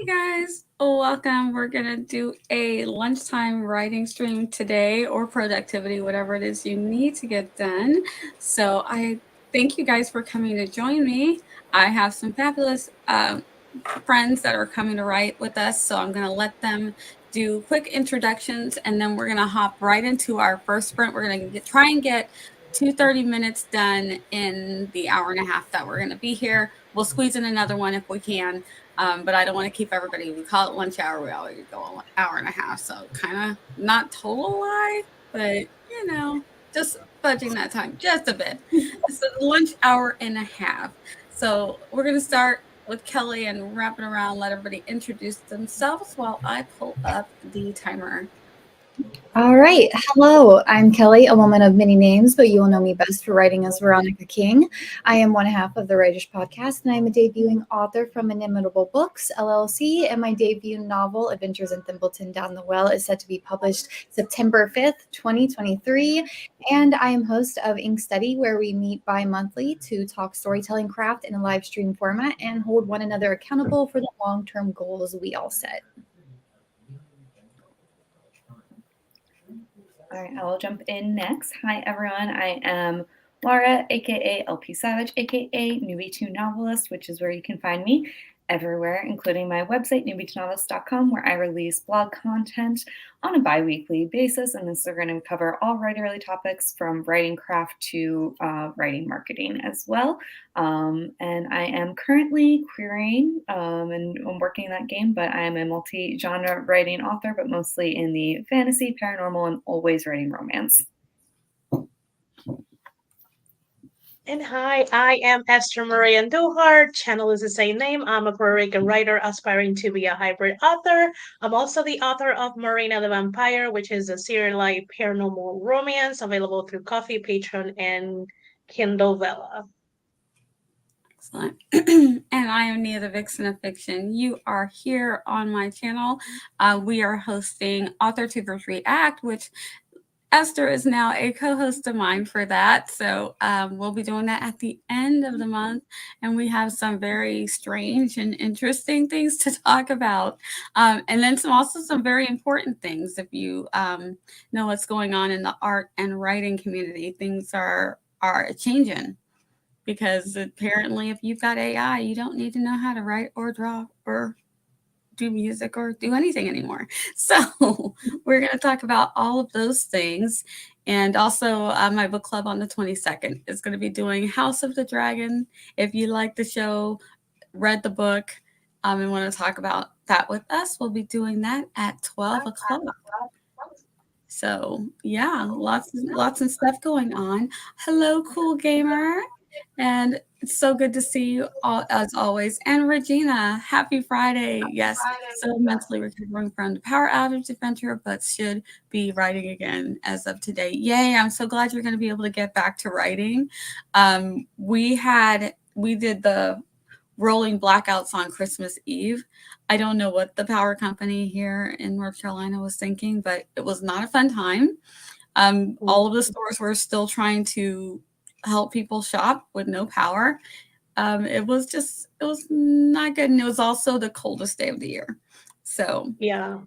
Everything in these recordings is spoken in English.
Hey guys, welcome. We're gonna do a lunchtime writing stream today, or productivity, whatever it is you need to get done. So I thank you guys for coming to join me. I have some fabulous friends that are coming to write with us, so I'm gonna let them do quick introductions, and then we're gonna hop right into our first sprint. We're gonna try and get 30 minutes done in the hour and a half that we're gonna be here. We'll squeeze in another one if we can. But I don't want to keep everybody. We call it lunch hour. We always go an hour and a half. So kind of not total lie, but just fudging that time just a bit. So lunch hour and a half. So we're going to start with Kelli and wrapping around, let everybody introduce themselves while I pull up the timer. All right. Hello, I'm Kelli, a woman of many names, but you will know me best for writing as Veronica King. I am one half of the Writers Podcast, and I'm a debuting author from Inimitable Books, LLC, and my debut novel, Adventures in Thimbleton Down the Well, is set to be published September 5th, 2023. And I am host of Ink Study, where we meet bi-monthly to talk storytelling craft in a live stream format and hold one another accountable for the long-term goals we all set. All right, I will jump in next. Hi, everyone. I am Laura, aka LP Savage, aka Newbie2 Novelist, which is where you can find me everywhere, including my website, newbie2novelist.com, where I release blog content on a bi-weekly basis. And this is going to cover all writerly topics from writing craft to writing marketing as well. And I am currently querying and I'm working that game, but I am a multi-genre writing author, but mostly in the fantasy, paranormal, and always writing romance. And hi, I am Esther Maria Ndohar. Channel is the same name. I'm a Puerto Rican writer aspiring to be a hybrid author. I'm also the author of Marina the Vampire, which is a serialized paranormal romance available through Coffee, Patreon, and Kindle Vella. Excellent. And I am Nia the Vixen of Fiction. You are here on my channel. We are hosting Author Tubers React, which Esther is now a co-host of mine for that. So we'll be doing that at the end of the month. And we have some very strange and interesting things to talk about. And then also some very important things. If you know what's going on in the art and writing community, things are changing. Because apparently if you've got AI, you don't need to know how to write or draw or do music or do anything anymore. So we're going to talk about all of those things. And also my book club on the 22nd is going to be doing House of the Dragon. If you like the show, read the book, and want to talk about that with us, we'll be doing that at 12 o'clock. So yeah, lots of stuff going on. Hello, cool gamer. And it's so good to see you all, as always. And Regina, happy Friday. Yes, so mentally recovering from the power outage adventure, but should be writing again as of today. Yay, I'm so glad you're going to be able to get back to writing. We did the rolling blackouts on Christmas Eve. I don't know what the power company here in North Carolina was thinking, but it was not a fun time. All of the stores were still trying to help people shop with no power. It was not good. And it was also the coldest day of the year. So yeah,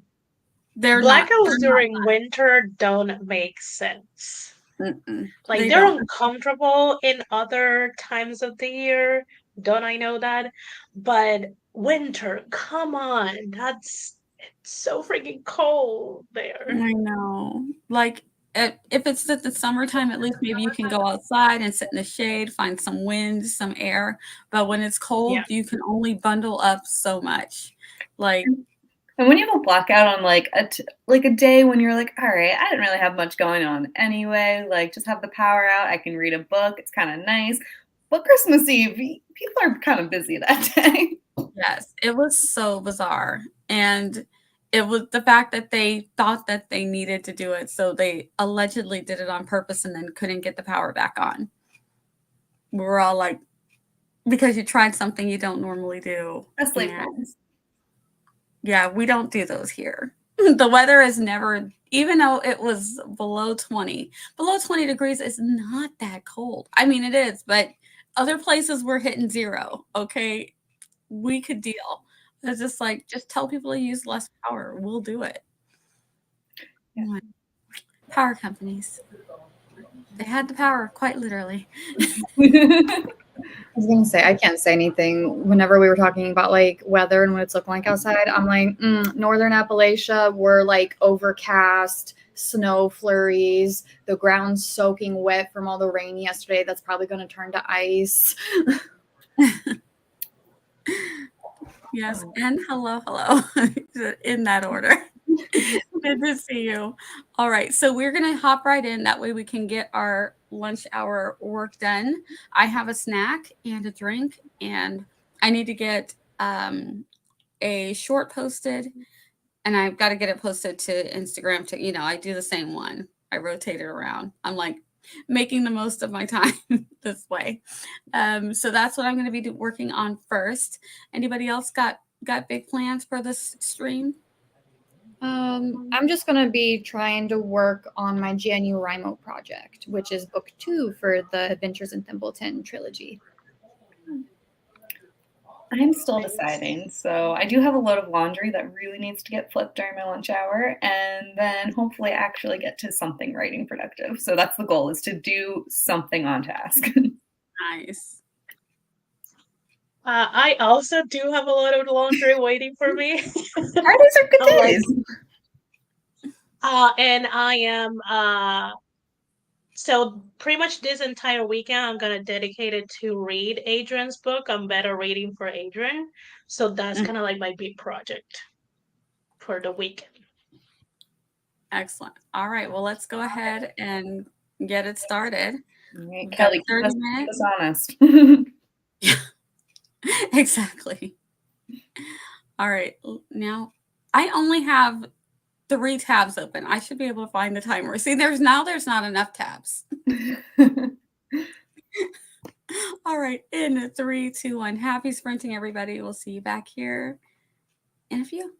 blackouts during winter don't make sense. Like they're uncomfortable in other times of the year. Don't I know that? But winter, come on, it's so freaking cold there. I know. Like if it's at the summertime, at least maybe you can go outside and sit in the shade, find some wind, some air. But when it's cold, you can only bundle up so much. Like, and when you have a blackout on like a day when you're like, all right, I didn't really have much going on anyway, like just have the power out, I can read a book, it's kind of nice. But Christmas Eve, people are kind of busy that day. Yes, it was so bizarre. And it was the fact that they thought that they needed to do it. So they allegedly did it on purpose and then couldn't get the power back on. We were all like, because you tried something you don't normally do. That's like, yeah, we don't do those here. The weather is never, even though it was below 20 degrees is not that cold. I mean, it is, but other places were hitting 0. Okay. We could deal. It's just like, just tell people to use less power. We'll do it. Yeah. Power companies. They had the power, quite literally. I was gonna say I can't say anything. Whenever we were talking about like weather and what it's looking like outside, I'm like, Northern Appalachia, we're like overcast, snow flurries, the ground's soaking wet from all the rain yesterday. That's probably going to turn to ice. Yes, and hello. In that order. Good to see you. All right, so we're going to hop right in. That way we can get our lunch hour work done. I have a snack and a drink, and I need to get a short posted, and I've got to get it posted to Instagram to, I do the same one. I rotate it around. I'm like making the most of my time this way. So that's what I'm going to be working on first. Anybody else got big plans for this stream? I'm just going to be trying to work on my JanuWriMo project, which is book 2 for the Adventures in Thimbleton trilogy. I'm still deciding. So I do have a load of laundry that really needs to get flipped during my lunch hour, and then hopefully actually get to something writing productive. So that's the goal, is to do something on task. Nice. I also do have a lot of laundry waiting for me. Fridays are good days. And I am so pretty much this entire weekend I'm gonna dedicate it to read Adrian's book. I'm better reading for Adrian. So that's kind of like my big project for the weekend. Excellent. All right, well, let's go ahead and get it started. Right, Kelli, keep 30 us minutes. honest. Yeah, exactly. All right, now I only have 3 tabs open. I should be able to find the timer. See, there's not enough tabs. All right, in 3, 2, 1. Happy sprinting, everybody. We'll see you back here in a few.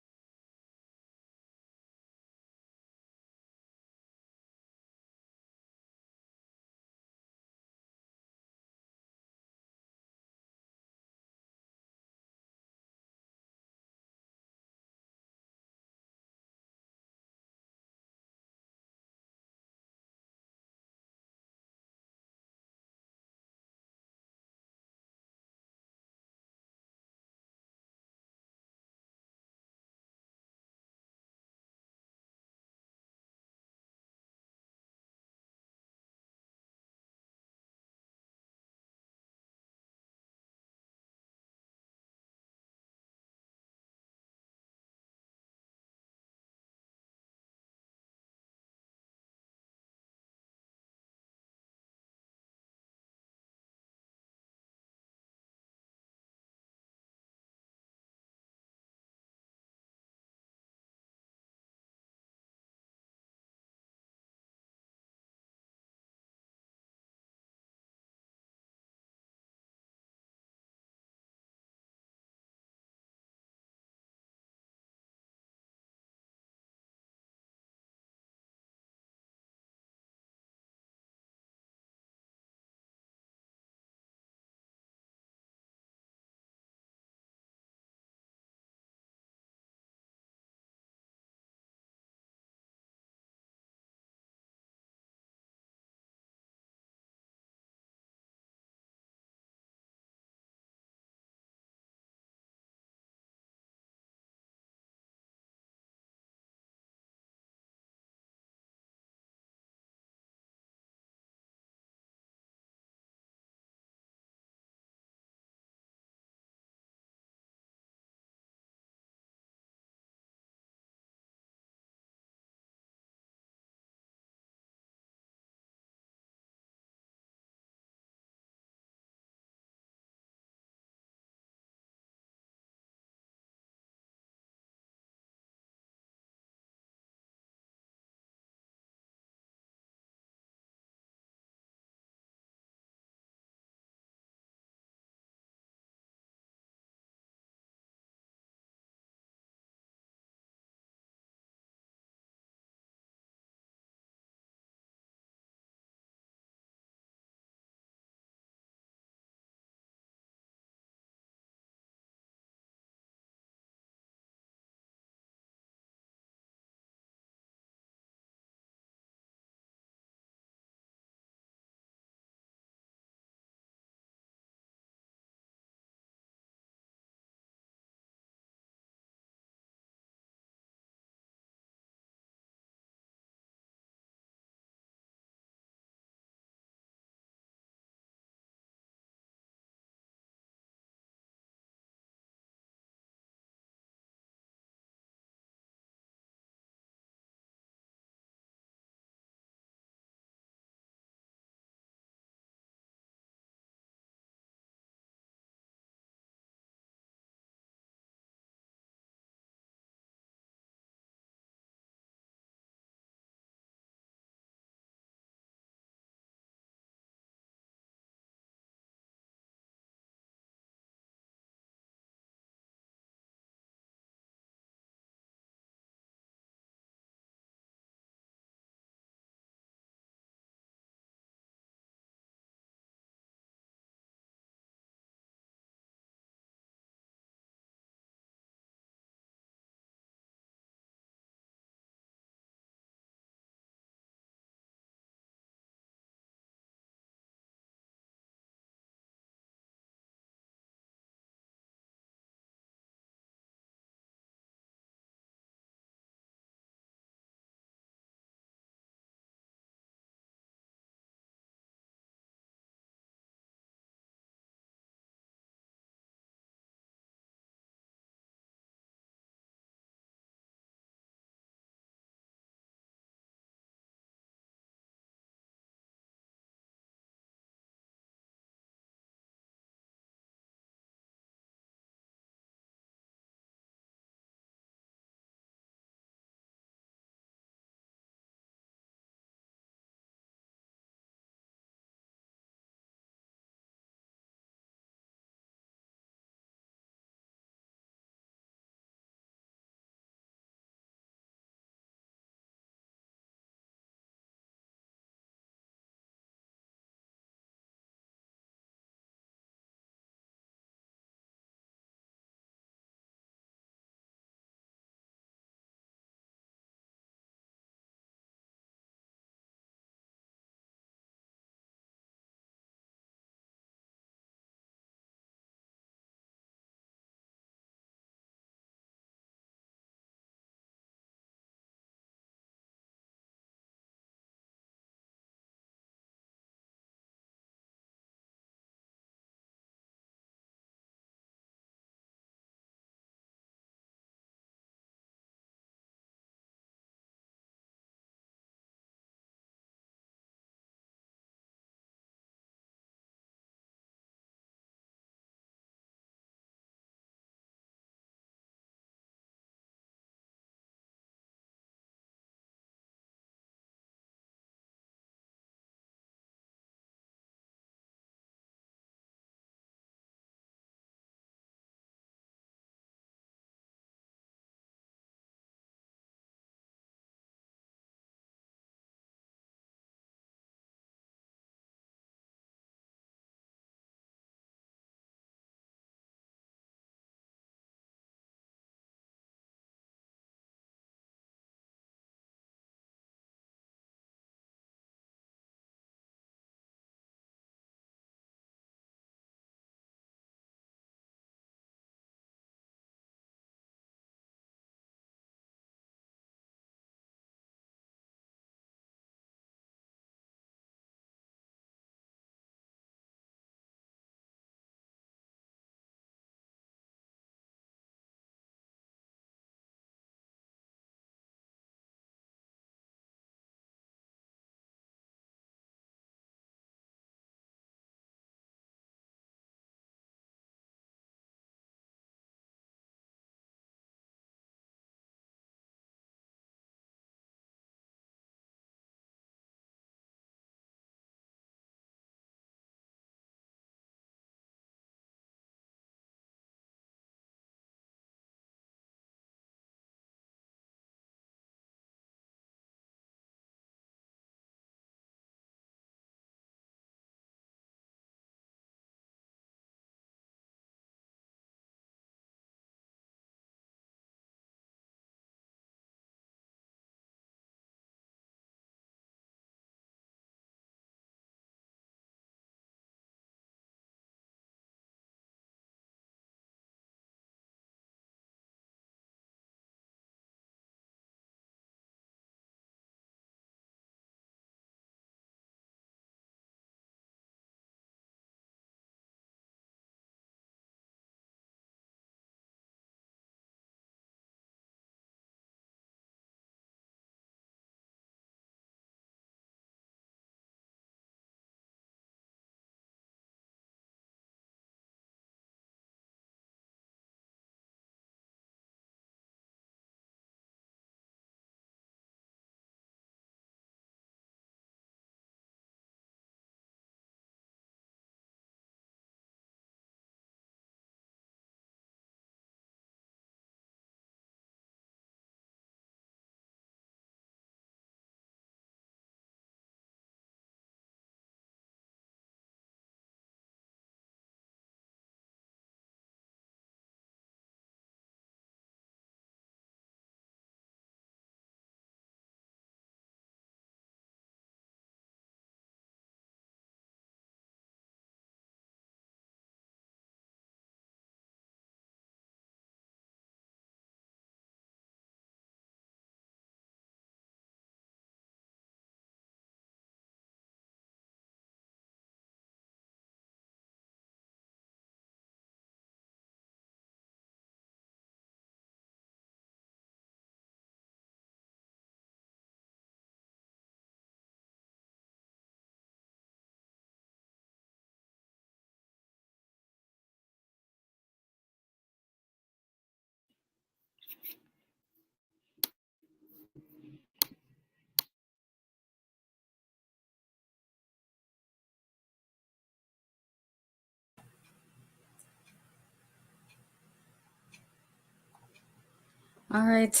All right.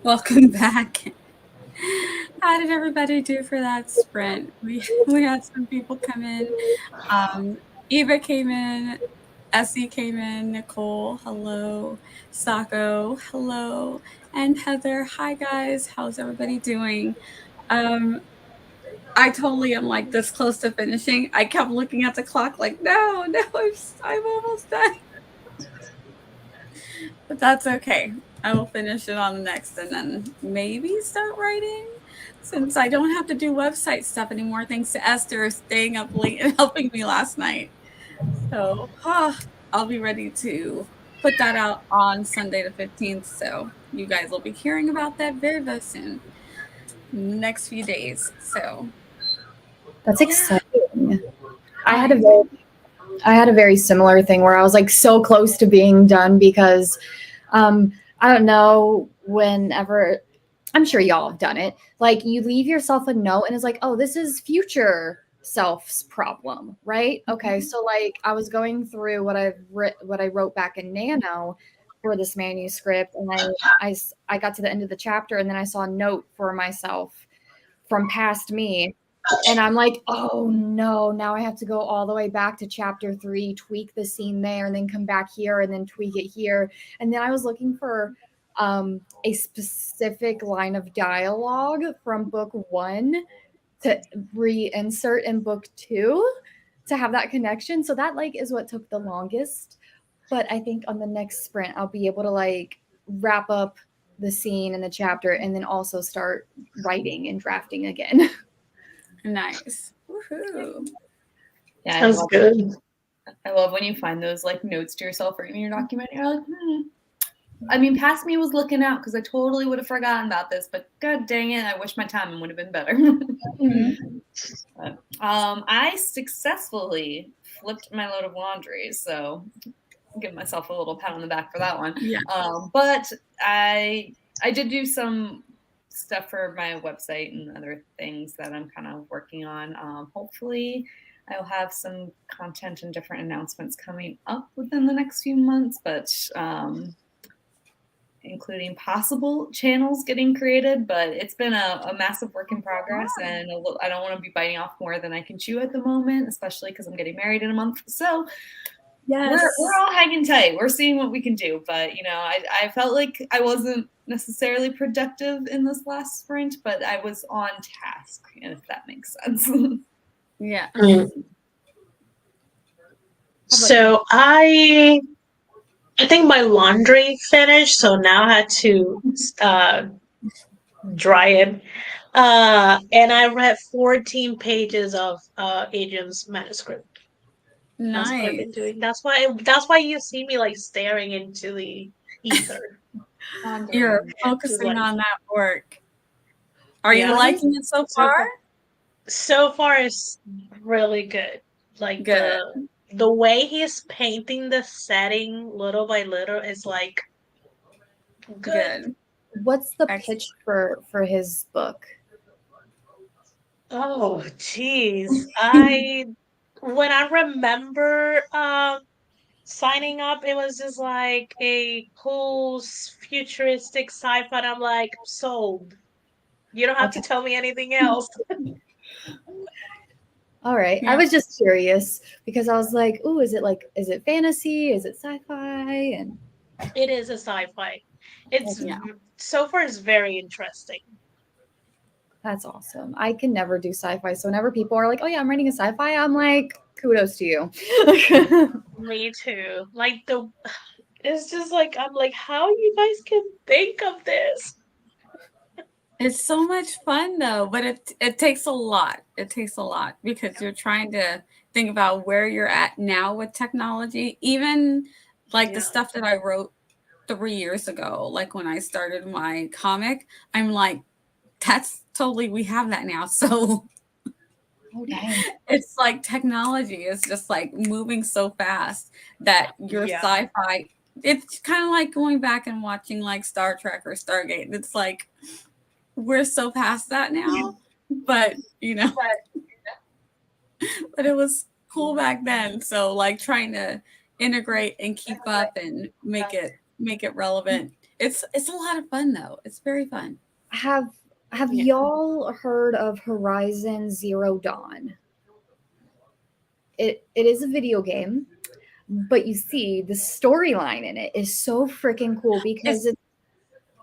Welcome back. How did everybody do for that sprint? We had some people come in. Eva came in, Essie came in, Nicole, hello, Sako, hello, and Heather, hi guys. How's everybody doing? Um, I totally am like this close to finishing. I kept looking at the clock like, no, I'm almost done. But that's okay. I will finish it on the next and then maybe start writing since I don't have to do website stuff anymore thanks to Esther staying up late and helping me last night. So I'll be ready to put that out on Sunday the 15th. So you guys will be hearing about that very, very soon. Next few days. So That's exciting. I I had a very similar thing where I was like so close to being done because I don't know, whenever, I'm sure y'all have done it, like you leave yourself a note and it's like, oh, this is future self's problem, right? Okay, so like I was going through what I wrote back in Nano for this manuscript, and I got to the end of the chapter, and then I saw a note for myself from past me. And I'm like, oh no, now I have to go all the way back to chapter 3, tweak the scene there, and then come back here and then tweak it here. And then I was looking for a specific line of dialogue from book 1 to reinsert in book 2 to have that connection. So that like is what took the longest. But I think on the next sprint, I'll be able to like wrap up the scene and the chapter and then also start writing and drafting again. nice. Woohoo. Yeah, Sounds good. I love when you find those like notes to yourself or in your document. You're like, I mean, past me was looking out because I totally would have forgotten about this, but god dang it, I wish my timing would have been better. But, I successfully flipped my load of laundry, so I'll give myself a little pat on the back for that one. Yeah. But I did do some stuff for my website and other things that I'm kind of working on. Hopefully I'll have some content and different announcements coming up within the next few months, but including possible channels getting created, but it's been a massive work in progress, and I don't want to be biting off more than I can chew at the moment, especially because I'm getting married in a month. So Yes. we're all hanging tight. We're seeing what we can do, but you know, I felt like I wasn't necessarily productive in this last sprint, but I was on task, if that makes sense. Yeah. So I think my laundry finished, so now I had to dry it. And I read 14 pages of Adrian's manuscript. That's what I've Nice. been doing. That's why you see me like staring into the ether. You're Just focusing like, on that work. Are you yeah. liking it so So far? far, so far it's really good. Like Good. the way he's painting the setting little by little is like good. Good. What's the Excellent. pitch for his book? Oh, geez. When I remember signing up, it was just like a cool futuristic sci-fi. And I'm like, sold. You don't have to Okay. tell me anything else. All right. Yeah. I was just curious because I was like, "Ooh, is it fantasy? Is it sci-fi?" And It is a sci-fi. It's Yeah. so far it's very interesting. that's awesome. I can never do sci-fi. So whenever people are like, "Oh yeah, I'm writing a sci-fi," I'm like, "Kudos to you." Me too. Like it's just like I'm like, how you guys can think of this? It's so much fun though, but it takes a lot. It takes a lot because you're trying to think about where you're at now with technology. Even like the Yeah. stuff that I wrote 3 years ago, like when I started my comic, I'm like, that's totally we have that now. So Oh dang. it's like technology is just like moving so fast that your Yeah. sci-fi, it's kind of like going back and watching like Star Trek or Stargate. It's like we're so past that now, but but it was cool back then. So like trying to integrate and keep up and make it relevant. It's a lot of fun though. It's very fun. Have Yeah. y'all heard of Horizon Zero Dawn? It is a video game, but you see the storyline in it is so freaking cool because it's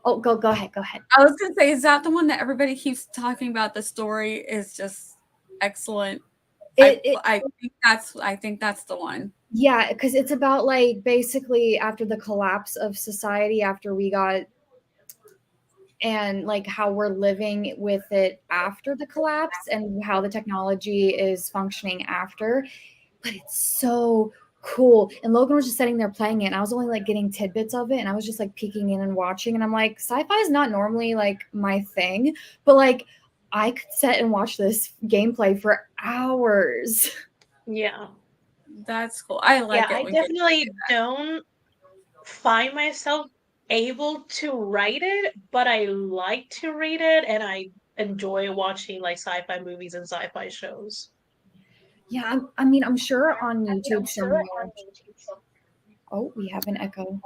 oh go ahead. I was gonna say, is that the one that everybody keeps talking about? The story is just excellent. I think that's the one. Yeah, because it's about like basically after the collapse of society, after we got and like how we're living with it after the collapse and how the technology is functioning after. But it's so cool. And Logan was just sitting there playing it, and I was only like getting tidbits of it, and I was just like peeking in and watching. And I'm like, sci-fi is not normally like my thing, but like I could sit and watch this gameplay for hours. Yeah. That's cool. I like Yeah, it I when games definitely do that. don't find myself able to write it, but I like to read it and I enjoy watching like sci-fi movies and sci-fi shows. Yeah, I mean, I'm sure on YouTube somewhere. Oh, we have an echo.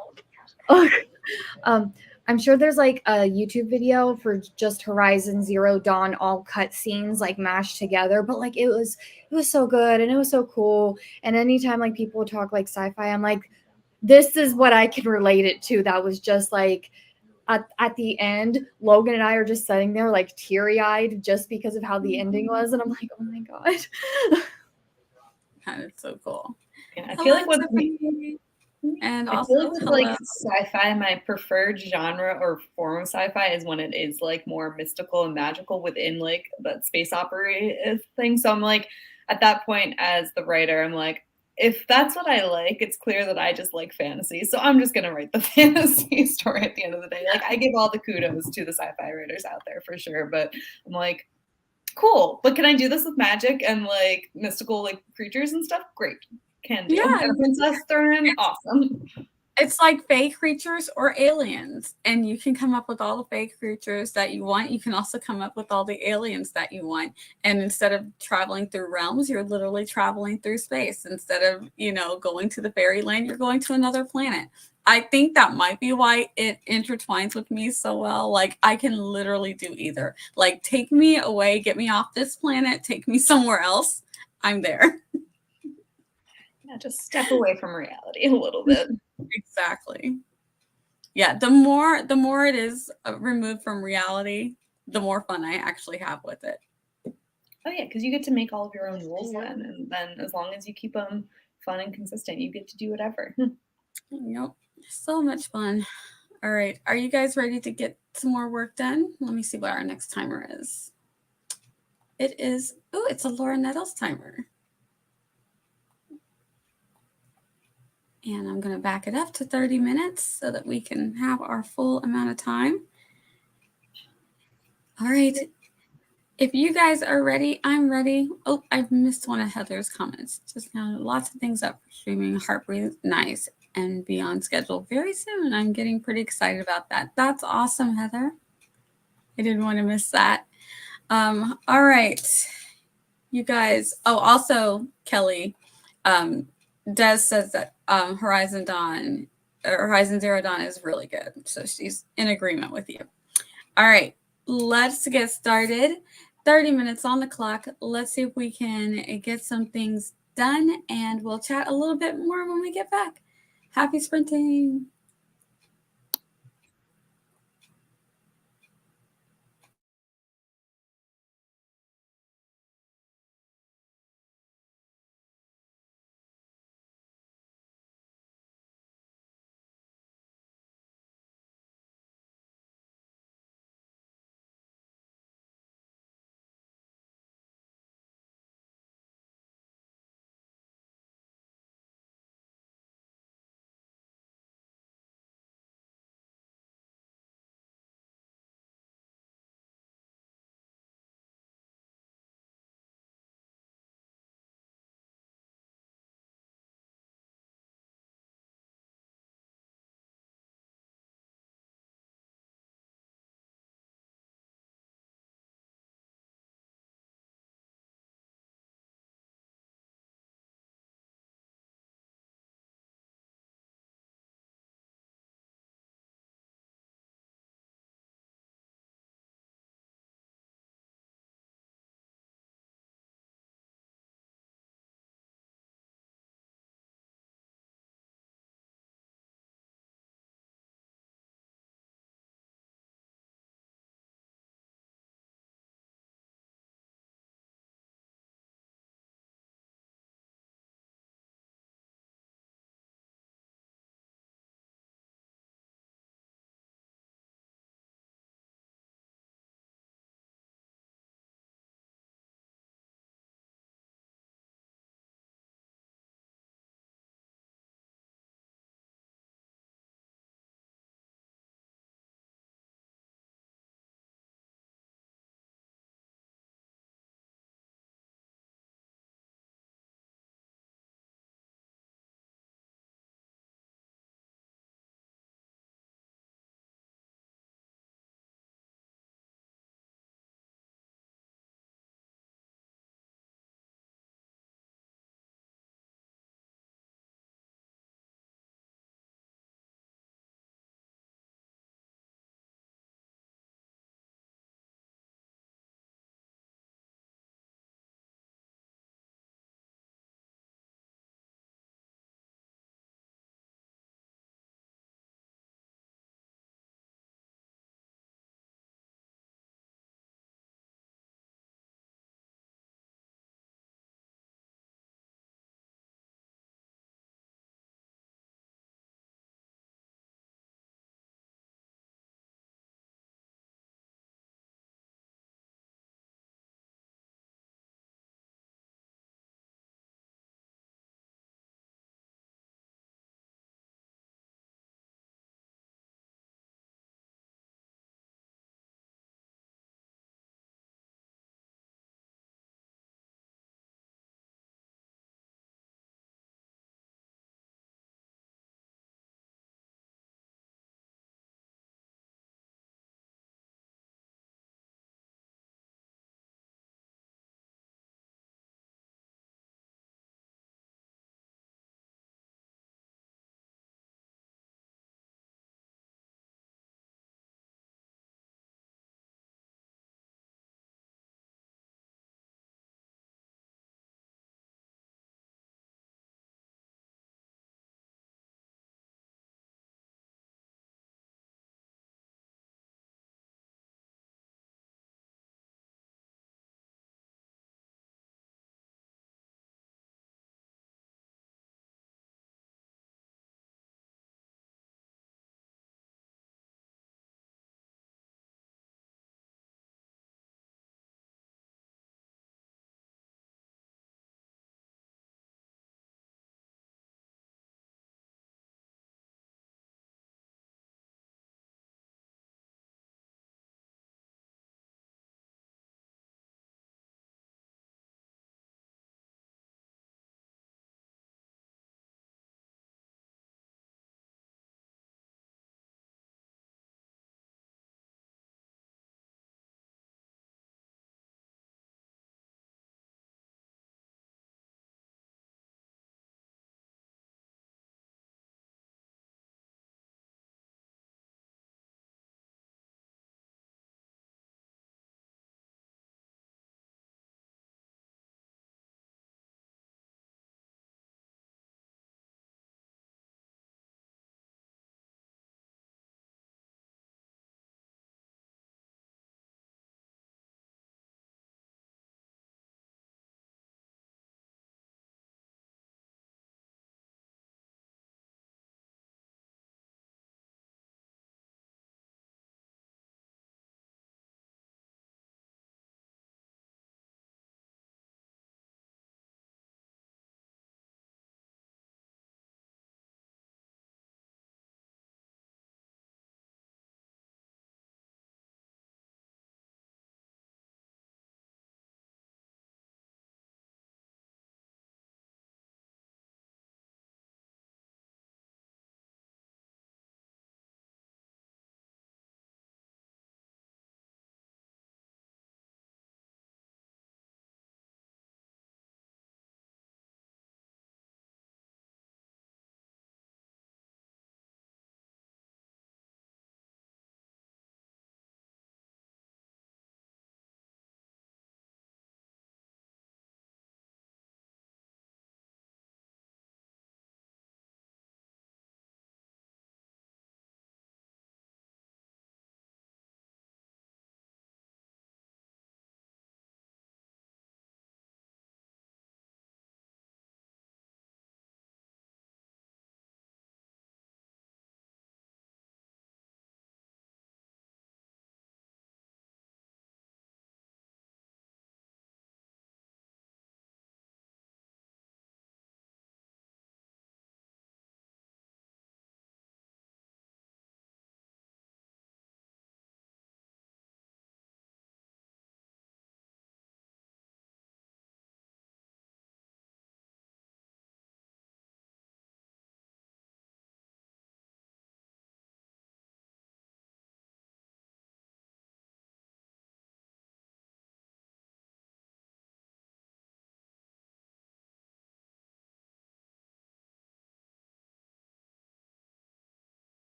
um, I'm sure there's like a YouTube video for just Horizon Zero Dawn, all cutscenes like mashed together. But like it was so good and it was so cool. And anytime like people talk like sci-fi, I'm like, this is what I can relate it to. That was just like at the end, Logan and I are just sitting there like teary-eyed just because of how the ending was. And I'm like, oh my God. And it's so cool. Yeah, I Hello, feel like with Tiffany. And I also feel like with hello. like sci-fi, my preferred genre or form of sci-fi is when it is like more mystical and magical within like that space opera thing. So I'm like, at that point, as the writer, I'm like, if that's what I like, it's clear that I just like fantasy. So I'm just gonna write the fantasy story at the end of the day. Like I give all the kudos to the sci-fi writers out there for sure, but I'm like, cool. But can I do this with magic and like mystical like creatures and stuff? Great. Can do. Yeah, And a princess thrown in, awesome. it's like fake creatures or aliens, and you can come up with all the fake creatures that you want. You can also come up with all the aliens that you want. And instead of traveling through realms, you're literally traveling through space. Instead of, going to the fairyland, you're going to another planet. I think that might be why it intertwines with me so well. Like I can literally do either. Like take me away, get me off this planet, take me somewhere else. I'm there. Yeah, just step away from reality a little bit. Exactly. Yeah, the more it is removed from reality, the more fun I actually have with it. Oh yeah, because you get to make all of your own rules then, and then as long as you keep them fun and consistent, you get to do whatever. Yep. So much fun. All right. Are you guys ready to get some more work done? Let me see what our next timer is. It's a Laura Nettles timer. And I'm going to back it up to 30 minutes so that we can have our full amount of time. All right. If you guys are ready, I'm ready. Oh, I've missed one of Heather's comments. Just now, lots of things up for streaming Heartbreathe Nice and be on schedule very soon. I'm getting pretty excited about that. That's awesome, Heather. I didn't want to miss that. All right. You guys. Oh, also, Kelly. Des says that Horizon Zero Dawn is really good. So she's in agreement with you. All right. Let's get started. 30 minutes on the clock. Let's see if we can get some things done, and we'll chat a little bit more when we get back. Happy sprinting.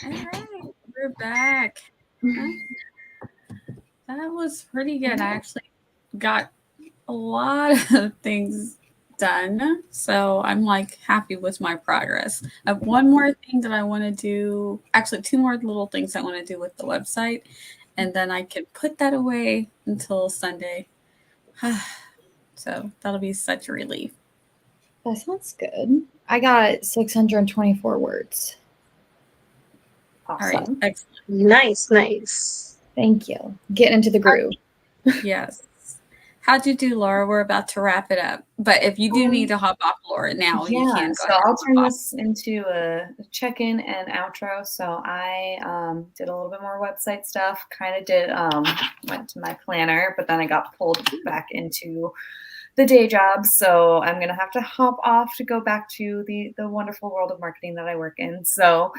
All right, we're back. Huh? That was pretty good. I actually got a lot of things done, so I'm like happy with my progress. I have one more thing that I want to do. Actually, two more little things I want to do with the website, and then I can put that away until Sunday. So that'll be such a relief. That sounds good. I got 624 words. All right, Awesome. excellent. Nice. Thank you. Getting into the groove. Yes. How'd you do, Laura? We're about to wrap it up. But if you do need to hop off, Laura, now you can go so ahead. I'll turn this into a check-in and outro. So I did a little bit more website stuff. Kind of did went to my planner, but then I got pulled back into the day job. So I'm gonna have to hop off to go back to the wonderful world of marketing that I work in. So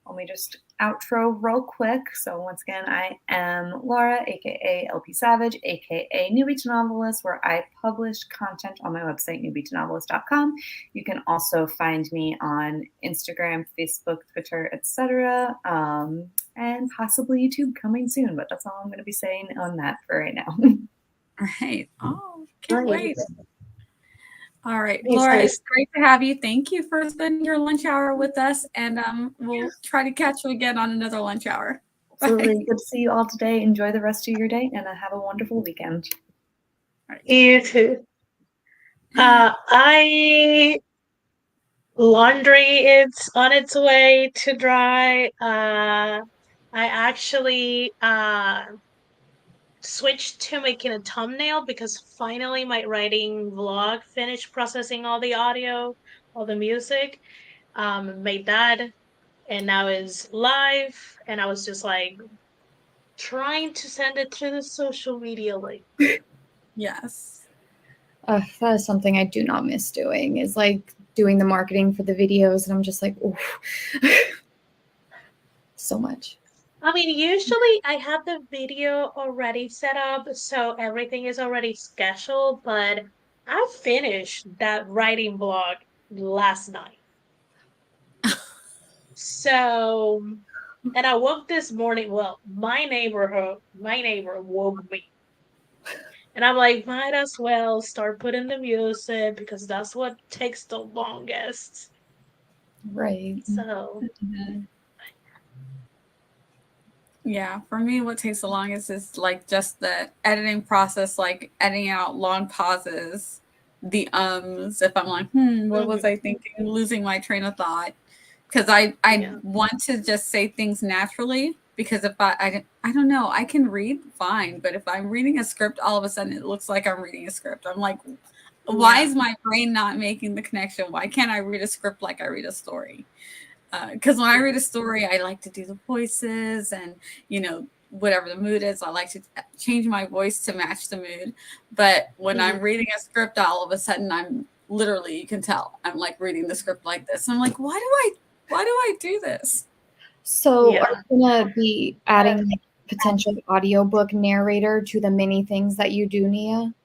let me just outro real quick. So once again, I am Laura, aka LP Savage, aka Newbie to Novelist, where I publish content on my website, newbietonovelist.com. You can also find me on Instagram, Facebook, Twitter, etc., and possibly YouTube coming soon. But that's all I'm going to be saying on that for right now. Right. Oh, can't wait. All right, Nice, Laura, nice. it's great to have you. Thank you for spending your lunch hour with us, and we'll try to catch you again on another lunch hour. Absolutely. Good to see you all today. Enjoy the rest of your day and have a wonderful weekend. Right. You too. Laundry is on its way to dry. I actually switched to making a thumbnail because finally my writing vlog finished processing all the audio, all the music. Made that, and now is live. And I was just like trying to send it to the social media link. Yes. That is something I do not miss doing, is like doing the marketing for the videos. And I'm just like, oof. So much. I mean, usually I have the video already set up, so everything is already scheduled, but I finished that writing blog last night. So, and I woke this morning, well, my neighbor woke me. And I'm like, might as well start putting the music because that's what takes the longest. Right. So, Yeah, for me, what takes the longest is like just the editing process, like editing out long pauses, the ums. If I'm like, what was I thinking? Losing my train of thought, because I yeah. want to just say things naturally. Because if I don't know, I can read fine, but if I'm reading a script, all of a sudden it looks like I'm reading a script. I'm like, why is my brain not making the connection? Why can't I read a script like I read a story? Because when I read a story, I like to do the voices and, whatever the mood is, I like to change my voice to match the mood. But when I'm reading a script, all of a sudden I'm literally, you can tell, I'm like reading the script like this. I'm like, why do I do this? So are you going to be adding like potential audiobook narrator to the many things that you do, Nia?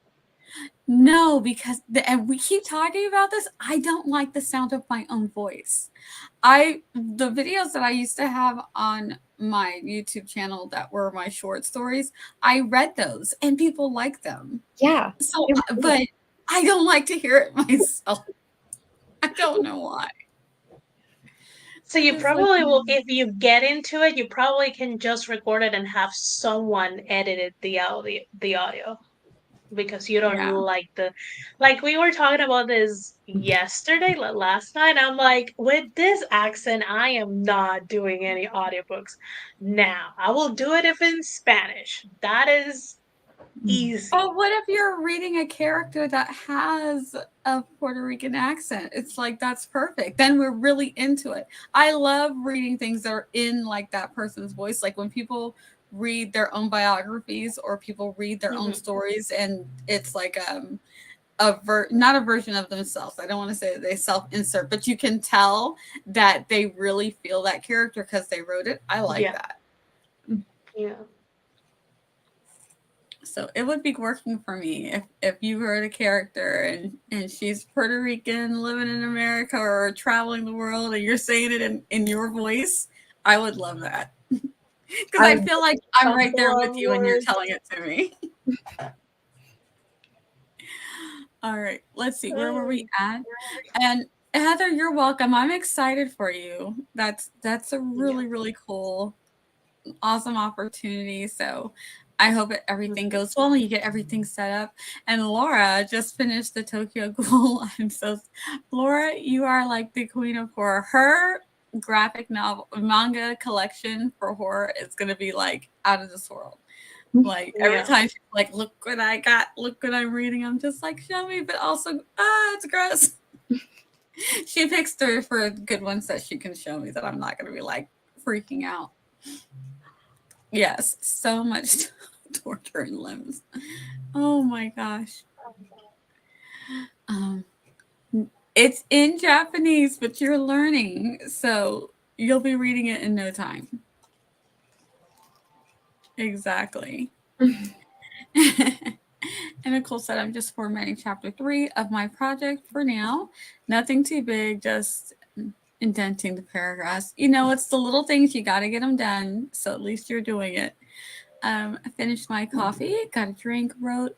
No, because and we keep talking about this. I don't like the sound of my own voice. The videos that I used to have on my YouTube channel that were my short stories, I read those and people like them. Yeah. So, but I don't like to hear it myself. I don't know why. So you probably will, if you get into it, you probably can just record it and have someone edit the audio. Because you don't like we were talking about this yesterday, last night. I'm like, with this accent, I am not doing any audiobooks now. I will do it if in Spanish. That is easy. But what if you're reading a character that has a Puerto Rican accent? It's like, that's perfect. Then we're really into it. I love reading things that are in like that person's voice. Like when people read their own biographies or people read their own stories and it's like not a version of themselves. I don't want to say that they self-insert, but you can tell that they really feel that character because they wrote it. I like that. Yeah. So it would be working for me if you were the character and she's Puerto Rican living in America or traveling the world and you're saying it in your voice. I would love that. Because I feel like I'm right there with you when you're telling it to me. All right, let's see. Where were we at? And Heather, you're welcome. I'm excited for you. That's a really cool, awesome opportunity. So I hope everything goes well and you get everything set up. And Laura just finished the Tokyo Ghoul. Laura, you are like the queen of horror. Her graphic novel manga collection for horror is going to be like out of this world. Like every time she's like, look what I got, look what I'm reading. I'm just like, show me, but also, it's gross. She picks for good ones that she can show me that I'm not going to be like freaking out. Yes, so much torture and limbs. Oh my gosh. It's in Japanese, but you're learning, so you'll be reading it in no time. Exactly. And Nicole said, I'm just formatting chapter 3 of my project for now. Nothing too big, just indenting the paragraphs. You know, it's the little things, you got to get them done. So at least you're doing it. I finished my coffee, got a drink, wrote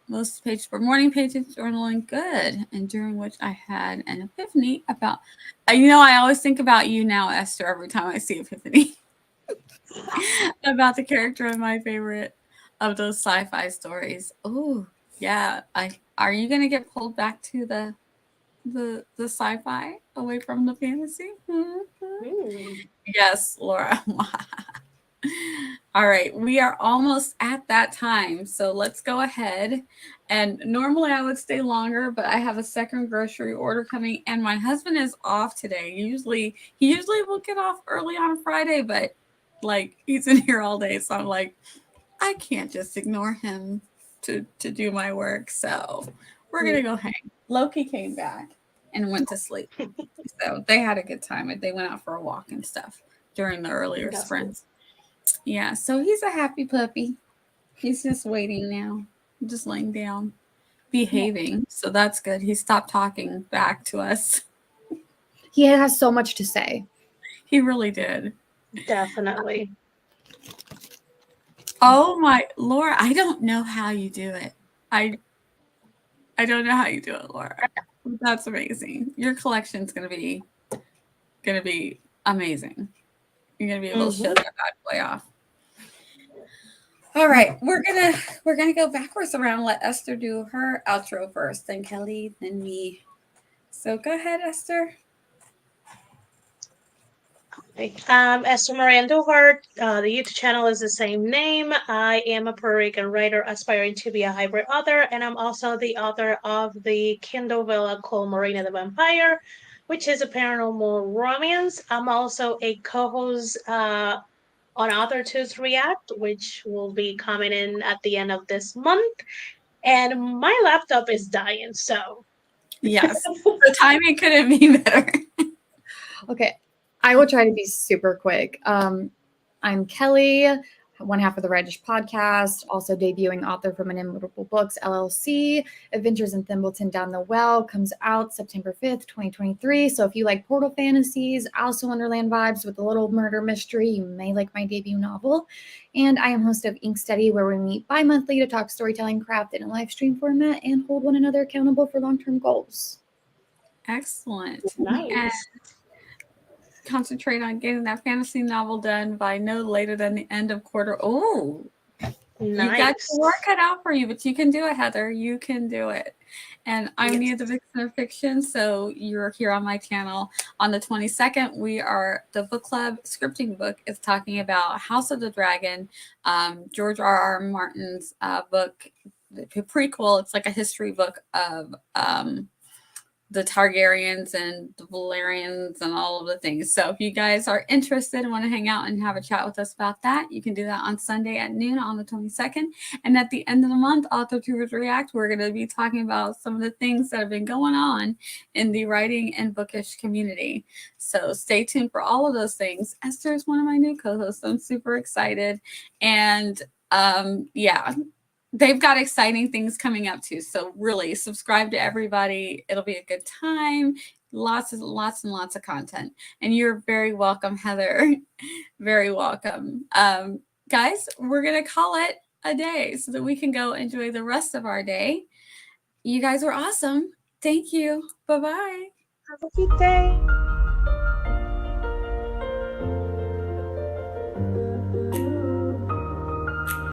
most of the pages for morning pages, journaling, good. And during which I had an epiphany about, I always think about you now, Esther, every time I see epiphany. About the character of my favorite of those sci-fi stories. Oh, yeah. Are you gonna get pulled back to the sci-fi away from the fantasy? Mm-hmm. Yes, Laura. All right, we are almost at that time, so let's go ahead. And normally I would stay longer, but I have a second grocery order coming, and my husband is off today. He usually will get off early on a Friday, but like he's in here all day, so I'm like, I can't just ignore him to do my work. So we're gonna go hang. Loki came back and went to sleep. So they had a good time. They went out for a walk and stuff during the earlier sprints. Yeah, so he's a happy puppy. He's just waiting now, just laying down, behaving. So that's good. He stopped talking back to us. He has so much to say. He really did. Definitely. Oh my, Laura, I don't know how you do it. I don't know how you do it, Laura. That's amazing. Your collection's gonna be amazing. You're gonna be able to show that bad boy off. All right, we're gonna go backwards around. Let Esther do her outro first, then Kelly, then me. So go ahead, Esther. Okay. Esther Maria Duhart. The YouTube channel is the same name. I am a Puerto Rican writer aspiring to be a hybrid author, and I'm also the author of the Kindle novella called Marina the Vampire, which is a paranormal romance. I'm also a co-host on Author Tues React, which will be coming in at the end of this month. And my laptop is dying, so. Yes, the timing couldn't be better. Okay, I will try to be super quick. I'm Kelli, one half of the Writers Podcast, also debuting author from Inimitable Books, LLC. Adventures in Thimbleton Down the Well comes out September 5th, 2023. So if you like portal fantasies, Alice in Wonderland vibes with a little murder mystery, you may like my debut novel. And I am host of Ink Study, where we meet bi-monthly to talk storytelling craft in a live stream format and hold one another accountable for long-term goals. Excellent. Nice. And concentrate on getting that fantasy novel done by no later than the end of quarter. Oh, nice. You got your work cut out for you, but you can do it, Heather. You can do it. And I'm Nia the Vixen of Fiction, so you're here on my channel. On the 22nd, the book club scripting book is talking about House of the Dragon, George R.R. Martin's book, the prequel. It's like a history book of the Targaryens and the Valerians and all of the things. So if you guys are interested and want to hang out and have a chat with us about that, you can do that on Sunday at noon on the 22nd. And at the end of the month, Author Tubers React, we're going to be talking about some of the things that have been going on in the writing and bookish community. So stay tuned for all of those things. Esther is one of my new co-hosts. I'm super excited. And yeah, they've got exciting things coming up too. So really subscribe to everybody. It'll be a good time. Lots and lots of content. And you're very welcome, Heather. Very welcome. Guys, we're going to call it a day so that we can go enjoy the rest of our day. You guys were awesome. Thank you. Bye-bye. Have a good day.